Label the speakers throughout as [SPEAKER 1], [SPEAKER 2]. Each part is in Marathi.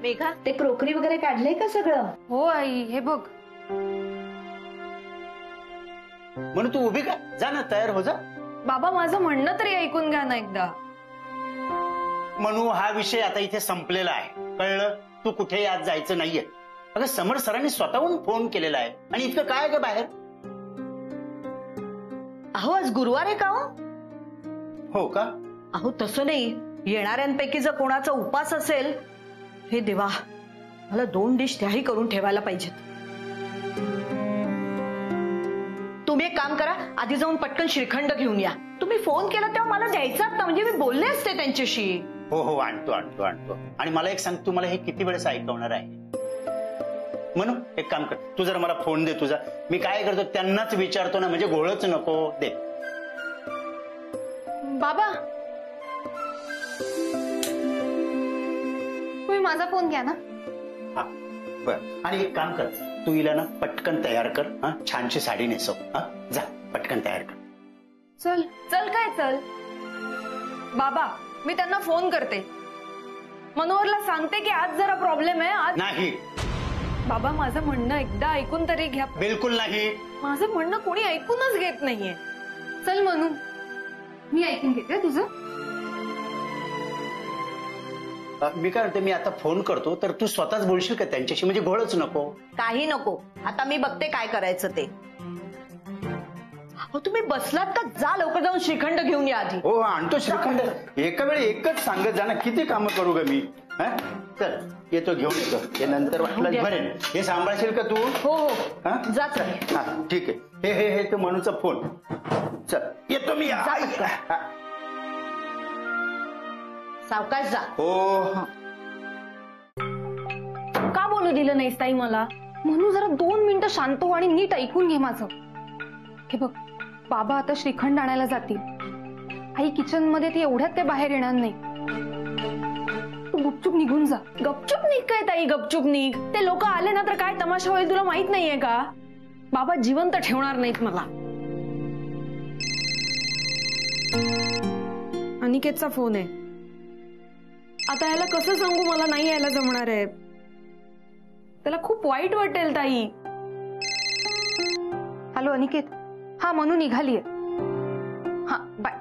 [SPEAKER 1] मेघा, ते क्रोकरी वगैरे काढलंय का सगळं?
[SPEAKER 2] हो आई, हे बघ.
[SPEAKER 3] म्हणून तू उभी का? जा ना, तयार हो जा.
[SPEAKER 2] बाबा, माझं म्हणणं तरी ऐकून घ्या ना एकदा.
[SPEAKER 3] म्हणू, हा विषय आता इथे संपलेला आहे, कळलं? तू कुठेही आज जायचं नाहीये. अगं, समर सरांनी स्वतःहून फोन केलेला आहे आणि इतकं काय ग बाहेर?
[SPEAKER 1] अहो, आज गुरुवार आहे का?
[SPEAKER 3] हो का?
[SPEAKER 1] अहो, तसं नाही. येणाऱ्यांपैकी जर कोणाचा उपास असेल, हे देवा, मला 2 डिश त्याही करून ठेवायला पाहिजेत. तुम्ही एक काम करा, आधी जाऊन पटकन श्रीखंड घेऊन या. तुम्ही फोन केला तेव्हा मला द्यायचा ना, म्हणजे मी बोलले असते त्यांच्याशी.
[SPEAKER 3] हो हो, आणतो आणतो आणतो. आणि मला एक सांग, तू मला हे किती वेळेस ऐकवणार आहे? म्हणून एक काम कर, तू जरा मला फोन दे तुझा. मी काय करतो त्यांनाच विचारतो ना, म्हणजे घोळच नको. दे.
[SPEAKER 2] बाबा, तुम्ही माझा फोन घ्या ना.
[SPEAKER 3] हा, बर. आणि एक काम कर, तू हिला ना पटकन तयार कर. हा, छानशी साडी नेसव. हा, जा पटकन तयार कर.
[SPEAKER 2] चल चल. काय चल? बाबा, मी त्यांना फोन करते. मनोहरला सांगते की आज जरा प्रॉब्लेम आहे. आज
[SPEAKER 3] नाही.
[SPEAKER 2] बाबा, माझं म्हणणं एकदा ऐकून तरी घ्या.
[SPEAKER 3] बिलकुल नाही.
[SPEAKER 2] माझं म्हणणं कोणी ऐकूनच घेत नाहीये. चल मनू, मी ऐकून घेते तुझं.
[SPEAKER 3] मी काय म्हणते, मी आता फोन करतो तर तू स्वतःच बोलशील का त्यांच्याशी, म्हणजे घोळच नको.
[SPEAKER 1] काही नको, आता मी बघते काय करायचं ते. अहो, तुम्ही बसलात का? जा लवकर जाऊन श्रीखंड घेऊन या आधी.
[SPEAKER 3] हो, आणतो श्रीखंड. एका वेळी एकच सांगत जा ना, किती कामं करू ग मी. चल, येतो, घेऊन येतो. हे नंतर वाटलं भरेन. हे सांभाळशील का तू?
[SPEAKER 1] हो हो, जा चल.
[SPEAKER 3] हा, ठीक आहे. हे हे हे तो मनूचा फोन. चल, येतो मी.
[SPEAKER 1] सावकाश जा.
[SPEAKER 3] हो.
[SPEAKER 2] का बोलू दिलं नाहीस ताई मला? म्हणून जरा 2 मिनिटं शांत हो आणि नीट ऐकून घे माझं. हे बघ, बाबा आता श्रीखंड आणायला जातील. आई किचन मध्ये, ती एवढ्यात ते बाहेर येणार नाही. तू गुपचूप निघून जा. गपचूप निघ काय ताई? गपचूप निघ. ते लोक आले ना तर काय तमाशा होईल तुला माहित नाहीये का? बाबा जिवंत ठेवणार नाहीत मला. अनिकेतचा फोन आहे. आता याला कसं सांगू मला नाही यायला जमणार आहे? त्याला खूप वाईट वाटेल ताई. हॅलो अनिकेत. हा, मनू निघालीये. हा, बाय.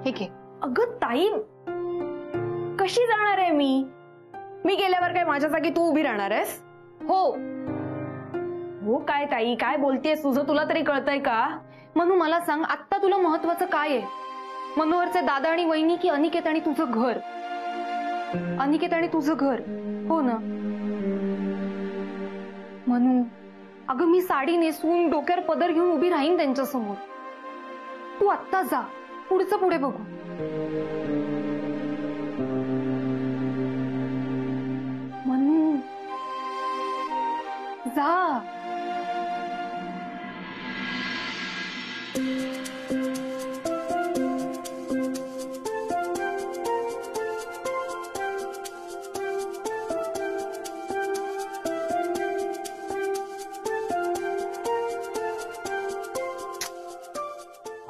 [SPEAKER 2] ठीक आहे. अगं ताई, कशी जाणार आहे मी? मी गेल्यावर काय माझ्या जागी तू उभी राहणार आहेस? हो हो. काय ताई, काय बोलतेस? तुझं तुला तरी कळतंय का? मनू, मला सांग, आत्ता तुला महत्वाचं काय आहे? मनोहरचे दादा आणि वहिनी की अनिकेत आणि तुझं घर? अनिकेत आणि तुझं घर, हो ना? मनू, अगं मी साडी नेसून डोक्यावर पदर घेऊन उभी राहीन त्यांच्या समोर. तू आत्ता जा, पुढचं पुढे बघू. मनू, जा.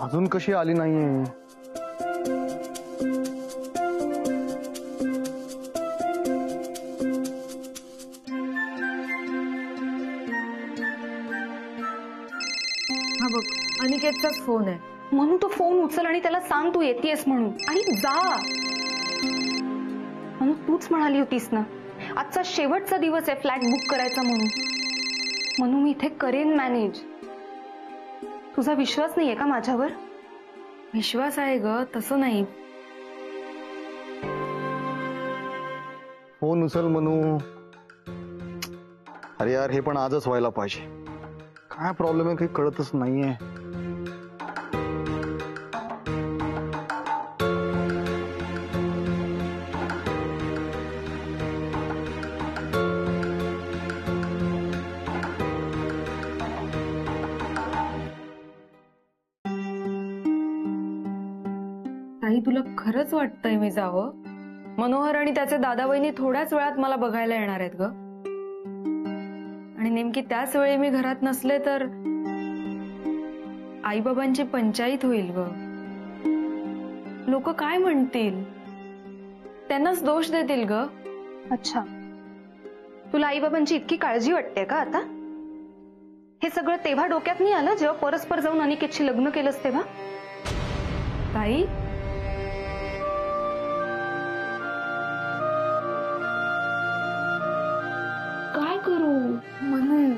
[SPEAKER 4] अजून कशी आली नाहीये?
[SPEAKER 2] हा बघ, अनिकेतचाच फोन आहे. म्हणून तो फोन उचल आणि त्याला सांग तू येतेस म्हणून, आणि जा. म्हणून तूच म्हणाली होतीस ना, आजचा शेवटचा दिवस आहे फ्लॅट बुक करायचा म्हणून. म्हणून मी इथे करेन मॅनेज. तुझा विश्वास नाहीये का माझ्यावर? विश्वास आहे ग, तसं नाही.
[SPEAKER 4] फोन उचल मनू. अरे यार, हे पण आजच व्हायला पाहिजे. काय प्रॉब्लेम आहे काही कळतच नाहीये.
[SPEAKER 2] ताई, तुला खरंच वाटतंय मी जावं? मनोहर आणि त्याचे दादा वहिनी थोड्याच वेळात मला बघायला येणार आहेत ग. आणि नेमकी त्याच वेळी मी घरात नसले तर आई बाबांची पंचायत होईल ग. लोक काय म्हणतील, त्यांनाच दोष देतील ग. अच्छा, तुला आई बाबांची इतकी काळजी वाटते का आता? हे सगळं तेव्हा डोक्यात नाही आलं जेव्हा परस्पर जाऊन अनिकेतशी लग्न केलंस तेव्हा? ताई, काय करू म्हणून?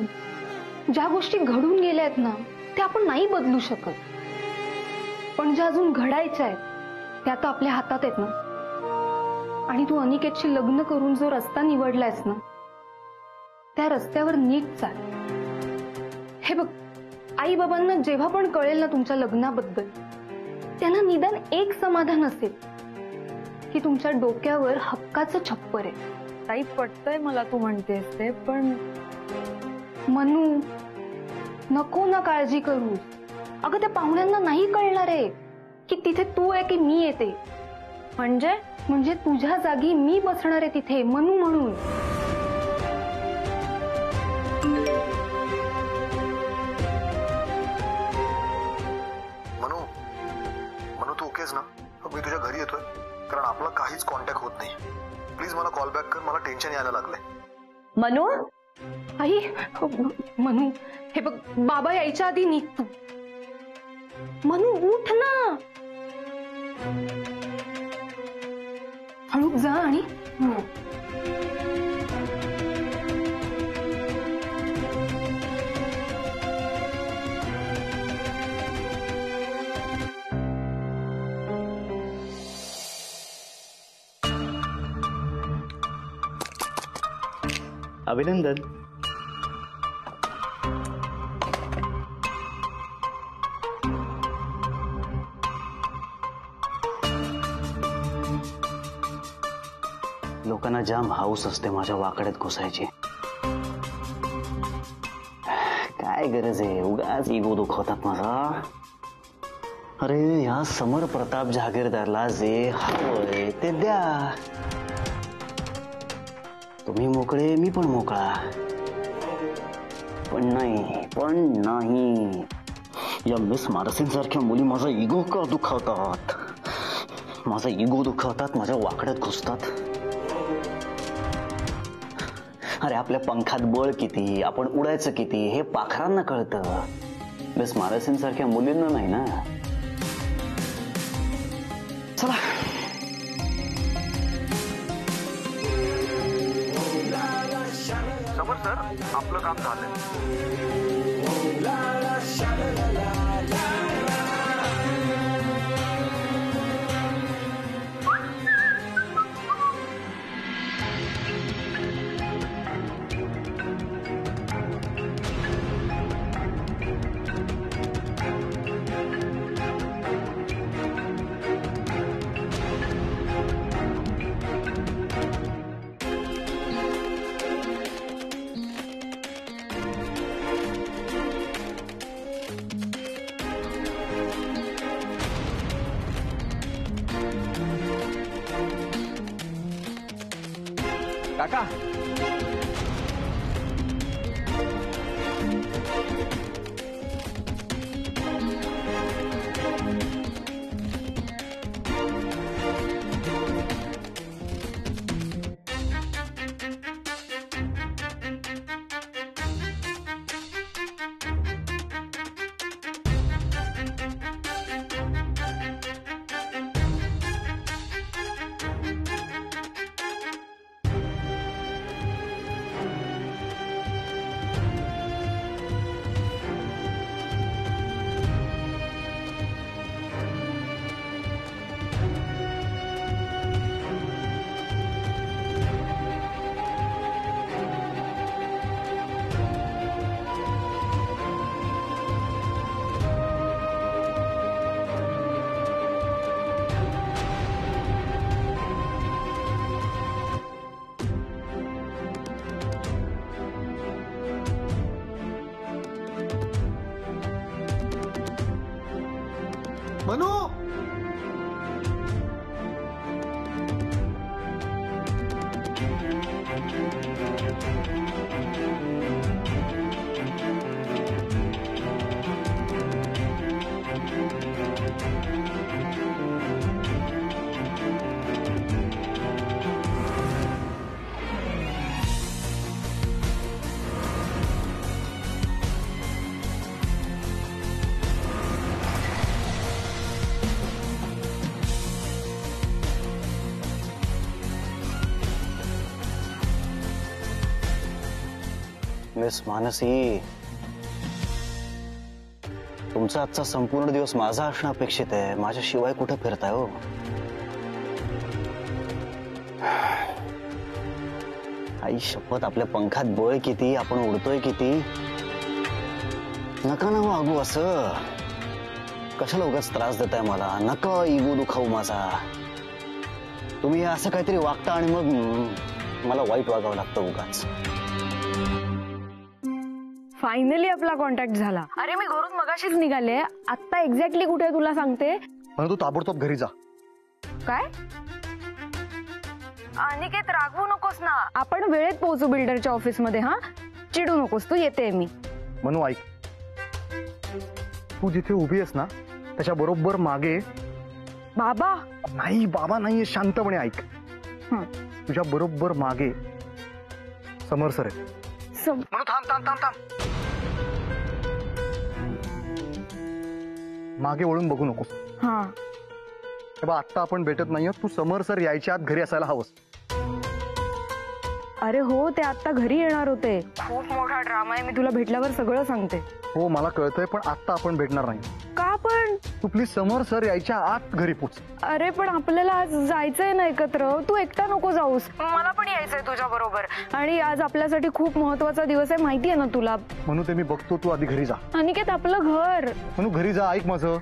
[SPEAKER 2] ज्या गोष्टी घडून गेल्या आहेत ना त्या आपण नाही बदलू शकत, पण ज्या अजून घडायच्या आहेत त्या तर आपल्या हातात आहेत ना. आणि तू अनिकेतशी लग्न करून जो रस्ता निवडलायस ना त्या रस्त्यावर नीट चाल. हे बघ, आई बाबांना जेव्हा पण कळेल ना तुमच्या लग्नाबद्दल, त्यांना निदान एक समाधान असेल की तुमच्या डोक्यावर हक्काचं छप्पर आहे.
[SPEAKER 1] ताई, पटतंय मला तू म्हणतेस ते, पण
[SPEAKER 2] मनू, नको ना काळजी करू. अगं त्या पाहुण्यांना नाही कळणार आहे की तिथे तू आहे की मी येते. म्हणजे तुझ्या जागी मी बसणार आहे तिथे मनू म्हणून.
[SPEAKER 4] मनू, मनू तू ओकेच ना? मी तुझ्या घरी येतोय, कारण आपला काहीच कॉन्टॅक्ट होत नाही. प्लीज मला कॉल बॅक कर, मला टेन्शन यायला लागलंय.
[SPEAKER 1] मनू,
[SPEAKER 2] आई, मनू हे बघ, बाबा यायच्या आधी निघ तू. मनू उठ ना, हळू जा. आणि
[SPEAKER 3] अभिनंदन. लोकांना जाम हाऊस असते माझ्या वाकड्यात घुसायची. काय गरज आहे उगाच इगो दुखवतात माझा. अरे ह्या समर प्रताप जहागीरदारला जे हवंय ते द्या. तुम्ही मोकळे, मी पण मोकळा. पण नाही, या मिस मार्सिन सारख्या मुली माझा इगो का दुखावतात? माझा इगो दुखावतात, माझ्या वाकड्यात घुसतात. अरे आपल्या पंखात बळ किती, आपण उडायचं किती हे पाखरांना कळतं. मिस मार्सिन सारख्या मुलींना नाही ना. चला.
[SPEAKER 4] समर सर, आपलं काम झालंय.
[SPEAKER 5] काका,
[SPEAKER 4] मनू,
[SPEAKER 3] मिस मानसी, तुमचा आजचा संपूर्ण दिवस माझा असणं अपेक्षित आहे. माझ्याशिवाय कुठे फिरताय हो? आई शपथ, आपल्या पंखात बळ किती, आपण उडतोय किती. नका ना वागू असं. कशाला उगाच त्रास देताय मला? नका इगो दुखावू माझा. तुम्ही असं काहीतरी वागता आणि मग मला वाईट वागावं लागतं उगाच.
[SPEAKER 2] फायनली आपला कॉन्टॅक्ट झाला. अरे मी घरून मगाशीच निघाले. आता एक्झॅक्टली कुठे आहे तुला सांगते.
[SPEAKER 4] म्हणून तू ताबडतोब घरी जा.
[SPEAKER 2] काय? अनिकेत, रागवू नकोस ना. आपण वेळेत पोहोचू बिल्डरच्या ऑफिस मध्ये. हा, चिडू नकोस तू. येते मी.
[SPEAKER 4] म्हणू ऐक, तू जिथे उभी आहेस ना त्याच्या बरोबर मागे.
[SPEAKER 2] बाबा
[SPEAKER 4] नाही, बाबा नाहीये, शांतपणे ऐक. तुझ्या बरोबर मागे समर सर आहे. म्हणू थांब थांब थांब थांब. मागे वळून बघू नकोस.
[SPEAKER 2] हा,
[SPEAKER 4] तेव्हा आत्ता आपण भेटत नाहीये. तू समर सर यायच्या आत घरी असायला हवंस.
[SPEAKER 2] अरे हो, ते आता घरी येणार होते. खूप मोठा ड्रामा आहे. मी तुला भेटल्यावर सगळं सांगते.
[SPEAKER 4] हो मला कळतंय, पण आत्ता आपण भेटणार नाही.
[SPEAKER 2] का पण?
[SPEAKER 4] तू प्लीज समर सर यायच्या आत घरी पोच.
[SPEAKER 2] अरे पण आपल्याला आज जायचंय ना एकत्र. तू एकटा नको जाऊस. मला पण यायचंय तुझ्या बरोबर. आणि आज आपल्यासाठी खूप महत्वाचा दिवस आहे, माहितीये ना तुला.
[SPEAKER 4] म्हणून ते मी बघतो, तू आधी घरी जा.
[SPEAKER 2] अनिकेत, आपलं घर.
[SPEAKER 4] म्हणून घरी जा, ऐक माझं.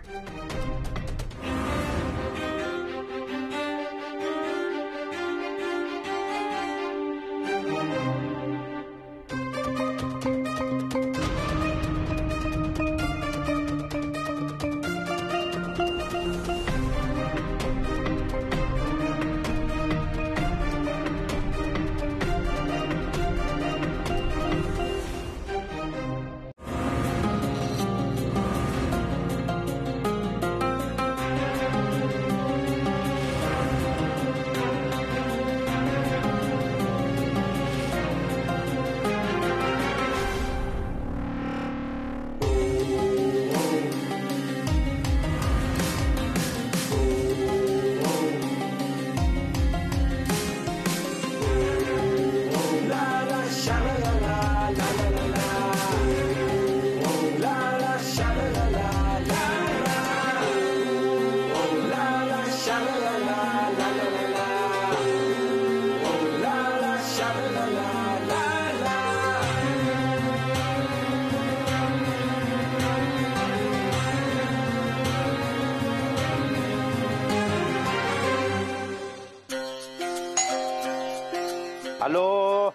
[SPEAKER 3] हॅलो,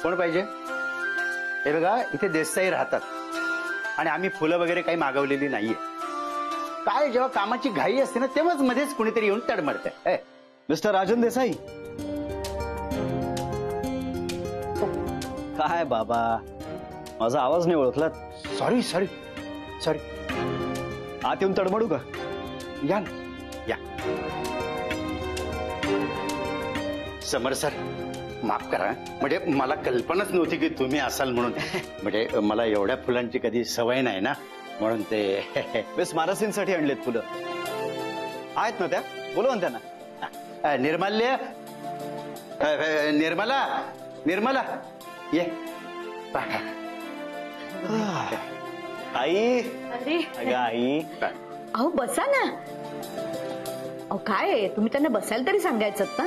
[SPEAKER 3] कोण पाहिजे? हे बघा, इथे देसाई राहतात आणि आम्ही फुलं वगैरे काही मागवलेली नाहीये. काय जेव्हा कामाची घाई असते ना तेव्हाच मध्येच कुणीतरी येऊन तडमडतंय. मिस्टर राजन देसाई. काय बाबा, माझा आवाज नाही ओळखला? Sorry sorry sorry. आत येऊन तडमडू का? या ना, या. समर सर, माफ करा, म्हणजे मला कल्पनाच नव्हती की तुम्ही असाल म्हणून. म्हणजे मला एवढ्या फुलांची कधी सवय नाही ना, म्हणून ते. मिस मानसींसाठी आणलेत फुलं. आहेत ना त्या? बोलवा ना त्यांना. निर्माल्य, निर्मला, निर्मला ये. आई.
[SPEAKER 1] अरे
[SPEAKER 3] अगं आई.
[SPEAKER 1] अहो बसा ना. अहो काय, तुम्ही त्यांना बसायला तरी सांगायचं ना.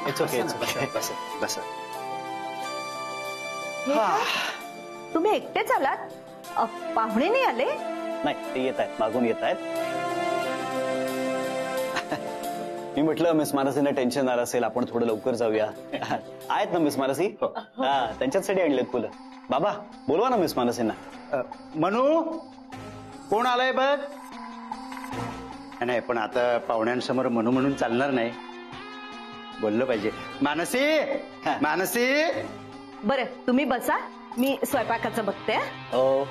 [SPEAKER 3] It's okay, it's okay. बसा बसा.
[SPEAKER 1] तुम्ही एकटेच आलात? पाहुणे नाही आले?
[SPEAKER 3] नाही, ते येत आहेत, मागून येत आहेत. मी म्हटलं मिस मानसींना टेन्शन आलं असेल, आपण थोडं लवकर जाऊया. आहेत ना मिस मानसी? हा, त्यांच्यासाठी आणलेत फुलं. बाबा, बोलवा ना मिस मानसींना. मनू, कोण आलाय बघ. नाही, पण आता पाहुण्यांसमोर मनू म्हणून चालणार नाही, बोललं पाहिजे. मानसी, मानसी.
[SPEAKER 1] बरं, तुम्ही बसा, मी स्वयंपाकाचं बघते.
[SPEAKER 3] हो.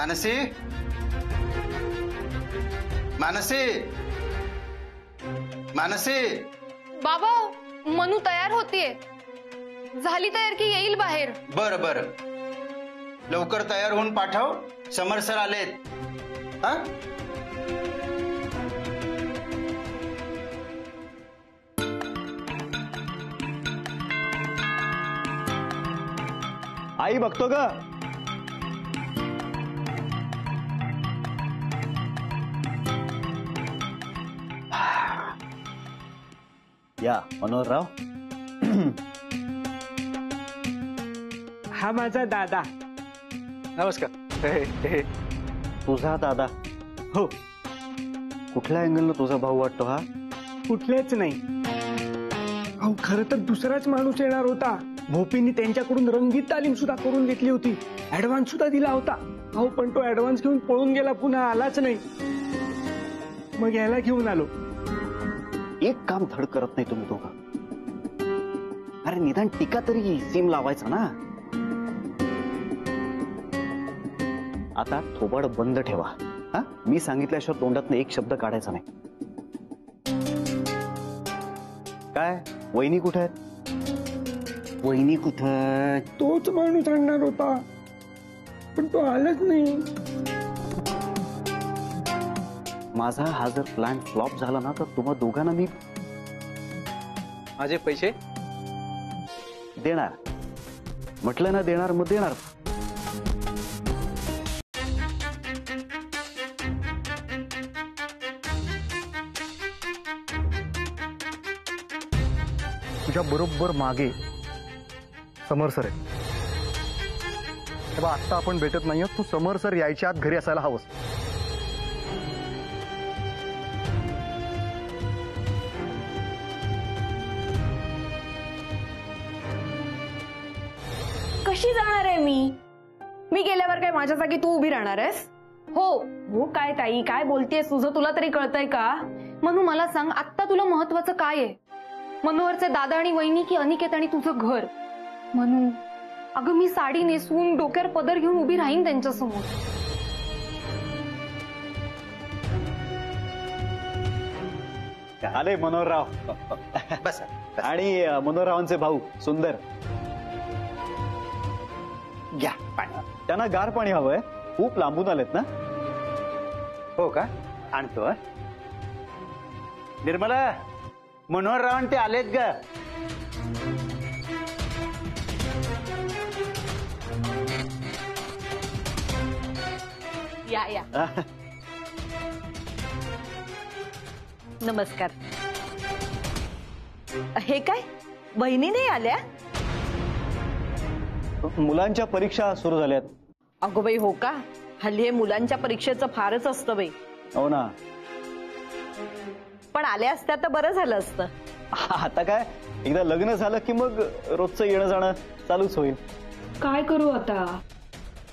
[SPEAKER 6] मानसी, मानसी, मानसी.
[SPEAKER 2] बाबा, मनू तयार होतीये. झाली तयार की येईल बाहेर?
[SPEAKER 6] बर बर, लवकर तयार होऊन पाठव. समर सर आलेत. हा,
[SPEAKER 3] आई बघतो ग. या मनोहरराव.
[SPEAKER 7] हा माझा दादा.
[SPEAKER 4] नमस्कार.
[SPEAKER 3] तुझा दादा?
[SPEAKER 7] हो.
[SPEAKER 3] कुठल्या अँगलनं तुझा भाऊ वाटतो हा?
[SPEAKER 7] कुठलेच नाही. अहो, खरं तर दुसराच माणूस येणार होता. भोपींनी त्यांच्याकडून रंगीत तालीम सुद्धा करून घेतली होती. ऍडव्हान्स सुद्धा दिला होता. अहो, पण तो ऍडव्हान्स घेऊन पळून गेला, पुन्हा आलाच नाही. मग याला घेऊन आलो.
[SPEAKER 3] एक काम धड करत नाही तुम्ही दोघं. अरे निदान टीका तरी सीम लावायचा ना. आता थोबाड बंद ठेवा. हा, मी सांगितल्याशिवाय तोंडातनं एक शब्द काढायचा नाही. काय वहिनी कुठे आहेत? वहिनी कुठं?
[SPEAKER 7] तोच माणूस आणणार होता, पण तो आलाच नाही.
[SPEAKER 3] माझा हा जर प्लॅन फ्लॉप झाला ना, तर तुम्हा दोघांना मी
[SPEAKER 4] माझे पैसे
[SPEAKER 3] देणार. म्हटलं ना देणार, मग देणार.
[SPEAKER 4] तुझ्या बरोबर मागे समर सर आहे. तेव्हा आता आपण भेटत नाही. तू समर सर यायच्या आत घरी असायला हवंस.
[SPEAKER 2] कशी जाणार आहे मी गेल्यावर काय माझ्या जागी तू उभी राहणार आहेस? हो काय ताई, काय बोलतेस? तुझं तुला तरी कळतंय का? मनू, मला सांग, आत्ता तुला महत्वाचं काय आहे? मनोहरचे दादा आणि वहिनी की अनिकेत आणि तुझं घर? मनू, अगं मी साडी नेसवून डोक्यावर पदर घेऊन उभी राहीन त्यांच्यासमोर.
[SPEAKER 3] आले मनोहरराव.
[SPEAKER 6] बस.
[SPEAKER 3] आणि मनोहररावांचे भाऊ सुंदर.
[SPEAKER 6] घ्या पाणी.
[SPEAKER 3] त्यांना गार पाणी हवंय. खूप लांबून आलेत ना.
[SPEAKER 6] हो का? आणतो. हं. निर्मला, मनोहरराव ते आलेत ग.
[SPEAKER 1] या. नमस्कार. हे काय, बहिणी नाही आल्या?
[SPEAKER 3] मुलांच्या परीक्षा सुरू झाल्यात.
[SPEAKER 1] अगो बाई, हो का? हल्ली हे मुलांच्या परीक्षेचं फारच असतं बाई.
[SPEAKER 3] हो ना.
[SPEAKER 1] पण आल्या असत्या तर बरं झालं असतं.
[SPEAKER 3] आता काय, एकदा लग्न झालं की मग रोजचं येणं जाणं चालूच होईल.
[SPEAKER 8] काय करू आता?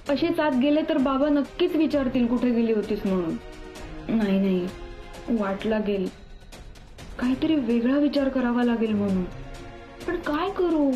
[SPEAKER 8] असेच आत गेले तर बाबा नक्कीच विचारतील कुठे गेली होतीस म्हणून. नाही, वाट लागेल. काहीतरी वेगळा विचार करावा लागेल म्हणून. पण काय करू?